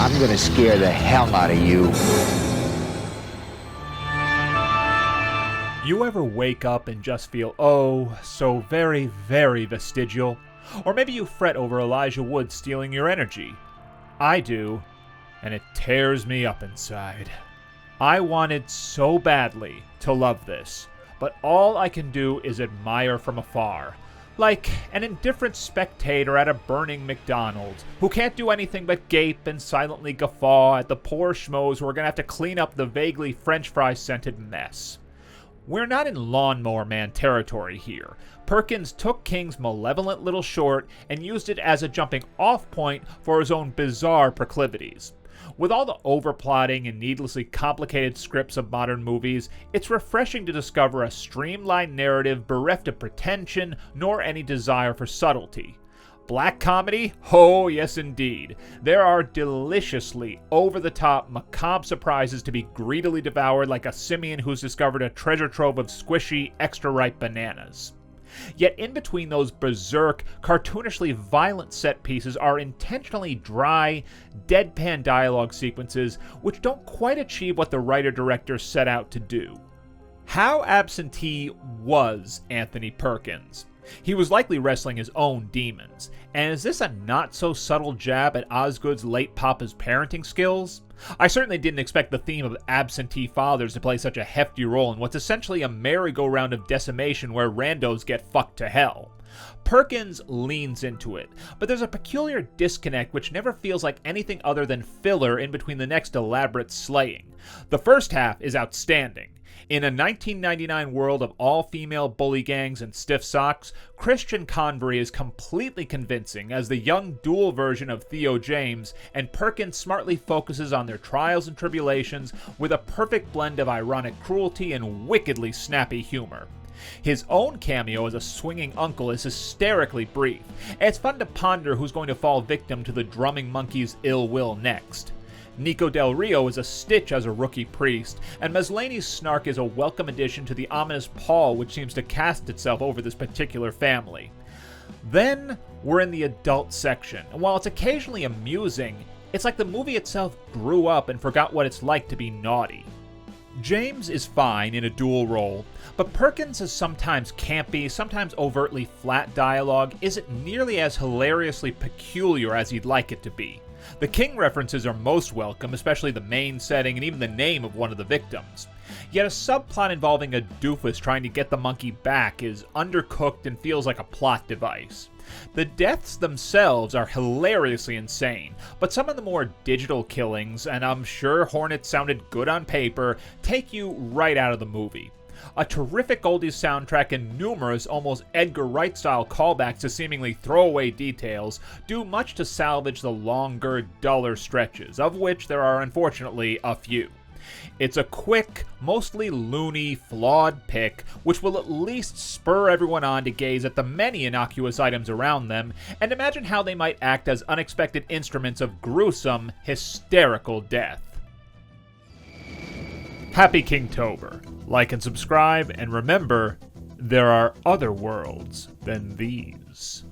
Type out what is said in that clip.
I'm gonna scare the hell out of you. You ever wake up and just feel, oh, so very, very vestigial? Or maybe you fret over Elijah Wood stealing your energy. I do, and it tears me up inside. I wanted so badly to love this, but all I can do is admire from afar. Like an indifferent spectator at a burning McDonald's who can't do anything but gape and silently guffaw at the poor schmoes who are going to have to clean up the vaguely French fry-scented mess. We're not in Lawnmower Man territory here. Perkins took King's malevolent little short and used it as a jumping-off point for his own bizarre proclivities. With all the overplotting and needlessly complicated scripts of modern movies, it's refreshing to discover a streamlined narrative bereft of pretension nor any desire for subtlety. Black comedy? Oh, yes indeed. There are deliciously over-the-top macabre surprises to be greedily devoured like a simian who's discovered a treasure trove of squishy, extra-ripe bananas. Yet in between those berserk, cartoonishly violent set pieces are intentionally dry, deadpan dialogue sequences which don't quite achieve what the writer-director set out to do. How absentee was Anthony Perkins? He was likely wrestling his own demons. And is this a not-so-subtle jab at Osgood's late papa's parenting skills? I certainly didn't expect the theme of absentee fathers to play such a hefty role in what's essentially a merry-go-round of decimation where randos get fucked to hell. Perkins leans into it, but there's a peculiar disconnect which never feels like anything other than filler in between the next elaborate slaying. The first half is outstanding. In a 1999 world of all-female bully gangs and stiff socks, Christian Convery is completely convincing as the young dual version of Theo James, and Perkins smartly focuses on their trials and tribulations with a perfect blend of ironic cruelty and wickedly snappy humor. His own cameo as a swinging uncle is hysterically brief, and it's fun to ponder who's going to fall victim to the drumming monkey's ill will next. Nico Del Rio is a stitch as a rookie priest, and Maslany's snark is a welcome addition to the ominous pall which seems to cast itself over this particular family. Then, we're in the adult section, and while it's occasionally amusing, it's like the movie itself grew up and forgot what it's like to be naughty. James is fine in a dual role, but Perkins' sometimes campy, sometimes overtly flat dialogue isn't nearly as hilariously peculiar as he'd like it to be. The King references are most welcome, especially the main setting and even the name of one of the victims. Yet a subplot involving a doofus trying to get the monkey back is undercooked and feels like a plot device. The deaths themselves are hilariously insane, but some of the more digital killings, and I'm sure Hornet sounded good on paper, take you right out of the movie. A terrific oldies soundtrack and numerous almost Edgar Wright-style callbacks to seemingly throwaway details do much to salvage the longer, duller stretches, of which there are unfortunately a few. It's a quick, mostly loony, flawed pick, which will at least spur everyone on to gaze at the many innocuous items around them, and imagine how they might act as unexpected instruments of gruesome, hysterical death. Happy Kingtober. Like and subscribe, and remember, there are other worlds than these.